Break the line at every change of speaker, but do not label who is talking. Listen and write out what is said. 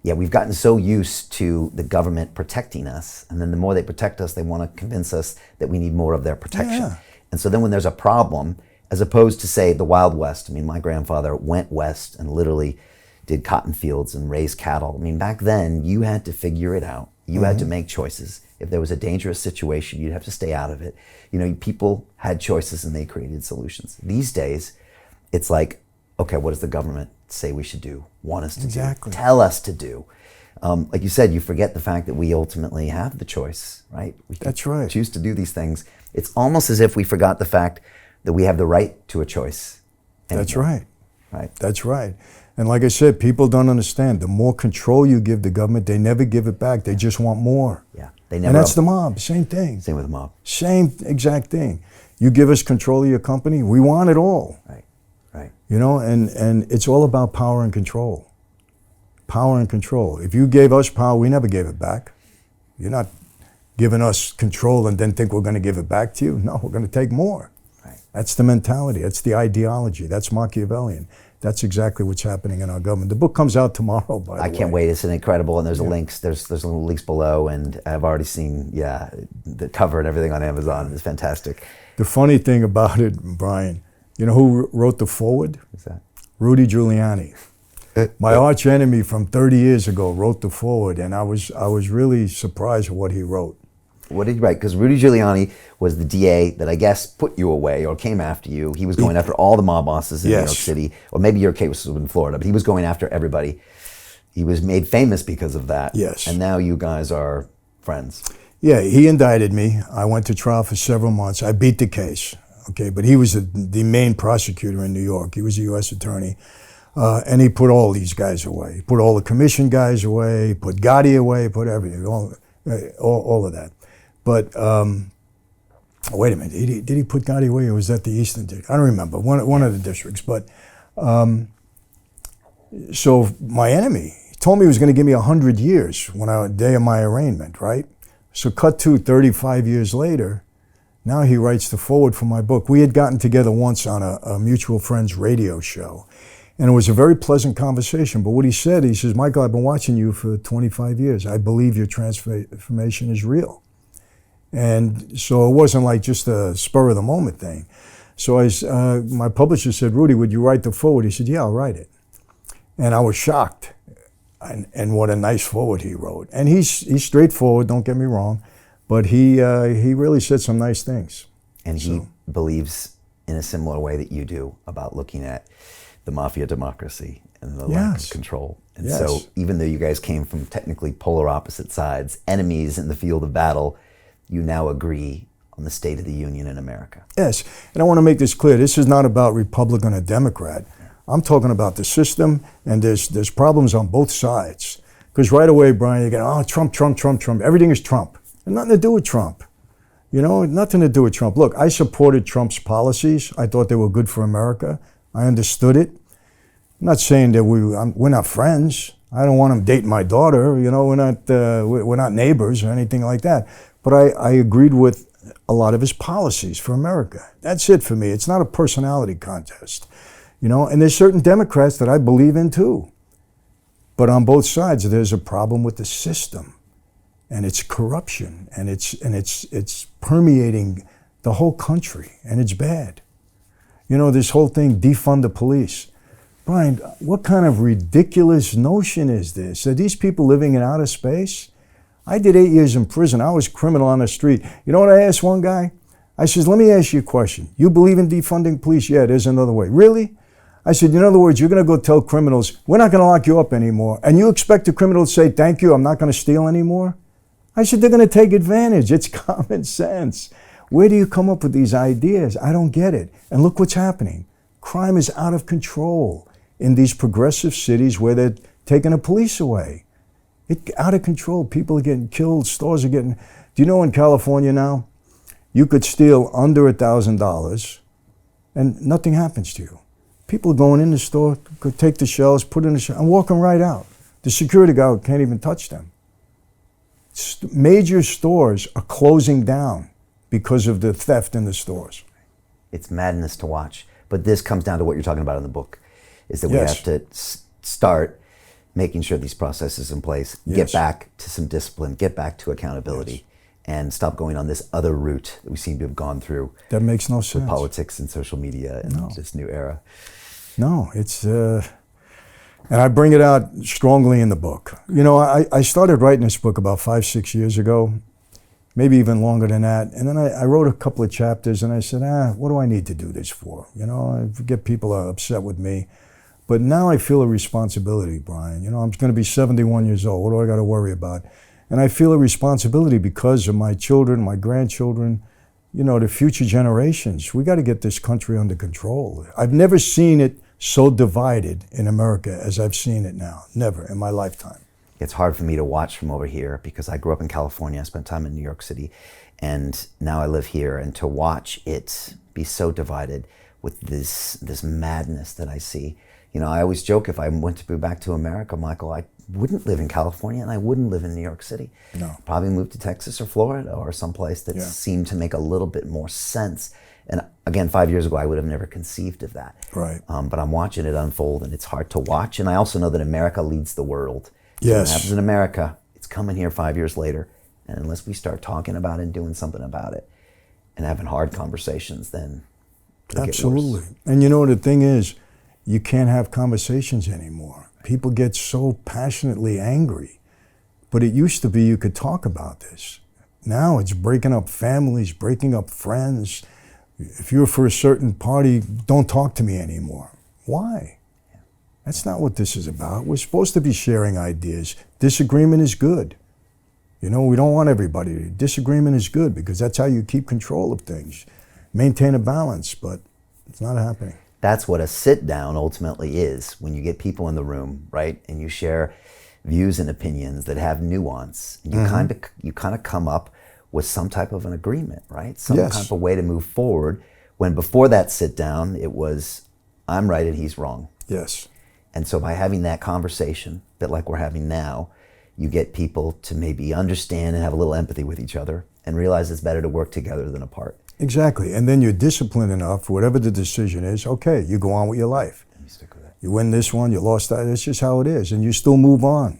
Yeah, we've gotten so used to the government protecting us, and then the more they protect us, they want to convince us that we need more of their protection.
Yeah.
And so then when there's a problem, as opposed to, say, the Wild West, I mean, my grandfather went west and literally did cotton fields and raised cattle. I mean, back then, you had to figure it out. You had to make choices. If there was a dangerous situation, you'd have to stay out of it. You know, people had choices and they created solutions. These days, it's like, okay, what does the government say we should do, want us to do, tell us to do? Like you said, you forget the fact that we ultimately have the choice, right? We
That's right.
choose to do these things. It's almost as if we forgot the fact that we have the right to a choice.
That's right.
Right.
That's right. And like I said, people don't understand. The more control you give the government, they never give it back. They just want more.
Yeah. They never.
And that's the mob. Same thing.
Same with the mob.
Same exact thing. You give us control of your company, we want it all.
Right. Right.
You know, and it's all about power and control. Power and control. If you gave us power, we never gave it back. You're not giving us control and then think we're going to give it back to you. No, we're going to take more.
Right.
That's the mentality. That's the ideology. That's Machiavellian. That's exactly what's happening in our government. The book comes out tomorrow, by the way.
I can't wait. It's an incredible, and there's links. There's little links below, and I've already seen, the cover and everything on Amazon. It's fantastic.
The funny thing about it, Brian, you know who wrote the foreword?
What's that?
Rudy Giuliani. My arch enemy from 30 years ago wrote the foreword, and I was really surprised at what he wrote.
What did you write? Because Rudy Giuliani was the DA that I guess put you away or came after you. He was going after all the mob bosses in New York City, or maybe your case was in Florida, but he was going after everybody. He was made famous because of that.
Yes.
And now you guys are friends.
Yeah, he indicted me. I went to trial for several months. I beat the case, okay, but he was the main prosecutor in New York. He was a U.S. attorney. And he put all these guys away. He put all the commission guys away, put Gotti away, put everything, all of that. But wait a minute, did he put Gotti away, or was that the Eastern District? I don't remember, one of the districts. But so my enemy told me he was going to give me 100 years the day of my arraignment, right? So cut to 35 years later, now he writes the foreword for my book. We had gotten together once on a mutual friend's radio show. And it was a very pleasant conversation. But what he said, he says, Michael, I've been watching you for 25 years. I believe your transformation is real. And so it wasn't like just a spur of the moment thing. So my publisher said, Rudy, would you write the foreword? He said, yeah, I'll write it. And I was shocked. And what a nice foreword he wrote. And he's straightforward, don't get me wrong. But he really said some nice things.
And he believes in a similar way that you do about looking at the Mafia Democracy and the lack of control. And so even though you guys came from technically polar opposite sides, enemies in the field of battle, you now agree on the state of the union in America.
Yes, and I want to make this clear. This is not about Republican or Democrat. I'm talking about the system, and there's problems on both sides. Because right away, Brian, you get, Trump, Trump, Trump, Trump. Everything is Trump. And nothing to do with Trump. You know, nothing to do with Trump. Look, I supported Trump's policies. I thought they were good for America. I understood it. I'm not saying that we're not friends. I don't want him dating my daughter. You know, we're not neighbors or anything like that. But I agreed with a lot of his policies for America. That's it for me. It's not a personality contest. You know, and there's certain Democrats that I believe in too. But on both sides, there's a problem with the system, and it's corruption, and it's permeating the whole country, and it's bad. You know, this whole thing, defund the police. Brian, what kind of ridiculous notion is this? Are these people living in outer space? I did 8 years in prison. I was a criminal on the street. You know what I asked one guy? I said, let me ask you a question. You believe in defunding police? Yeah, there's another way. Really? I said, in other words, you're going to go tell criminals, we're not going to lock you up anymore. And you expect the criminal to say, thank you, I'm not going to steal anymore? I said, they're going to take advantage. It's common sense. Where do you come up with these ideas? I don't get it. And look what's happening. Crime is out of control in these progressive cities where they're taking the police away. It's out of control. People are getting killed. Stores are getting... Do you know in California now, you could steal under $1,000 and nothing happens to you. People are going in the store, could take the shelves, put it in the shelf, and walking right out. The security guard can't even touch them. Major stores are closing down because of the theft in the stores.
It's madness to watch. But this comes down to what you're talking about in the book, is that we have to start making sure these processes in place,
Yes.
get back to some discipline, get back to accountability, and stop going on this other route that we seem to have gone through
That makes no sense.
with politics and social media in this new era.
No, it's, and I bring it out strongly in the book. You know, I started writing this book about 5-6 years ago, maybe even longer than that. And then I wrote a couple of chapters and I said, what do I need to do this for? You know, I get people are upset with me. But now I feel a responsibility, Brian. You know, I'm going to be 71 years old. What do I got to worry about? And I feel a responsibility because of my children, my grandchildren, you know, the future generations. We got to get this country under control. I've never seen it so divided in America as I've seen it now. Never in my lifetime.
It's hard for me to watch from over here because I grew up in California. I spent time in New York City, and now I live here. And to watch it be so divided with this madness that I see. You know, I always joke if I went to move back to America, Michael, I wouldn't live in California and I wouldn't live in New York City.
No.
Probably move to Texas or Florida or someplace that seemed to make a little bit more sense. And again, 5 years ago, I would have never conceived of that.
Right.
But I'm watching it unfold, and it's hard to watch. And I also know that America leads the world. So
Yes.
what happens in America, it's coming here 5 years later. And unless we start talking about it and doing something about it and having hard conversations, then it'll get
Absolutely.
worse.
And you know, the thing is, you can't have conversations anymore. People get so passionately angry. But it used to be you could talk about this. Now it's breaking up families, breaking up friends. If you're for a certain party, don't talk to me anymore. Why? That's not what this is about. We're supposed to be sharing ideas. Disagreement is good. You know, we don't want everybody. Disagreement is good because that's how you keep control of things. Maintain a balance, but it's not happening.
That's what a sit down ultimately is, when you get people in the room, right? And you share views and opinions that have nuance. And you kind of come up with some type of an agreement, right? Some
Yes.
kind of a way to move forward, when before that sit down, it was, I'm right and he's wrong.
Yes.
And so by having that conversation, a bit like we're having now, you get people to maybe understand and have a little empathy with each other and realize it's better to work together than apart.
Exactly. And then you're disciplined enough, whatever the decision is, okay, you go on with your life.
And you stick with it.
You win this one, you lost that, it's just how it is. And you still move on.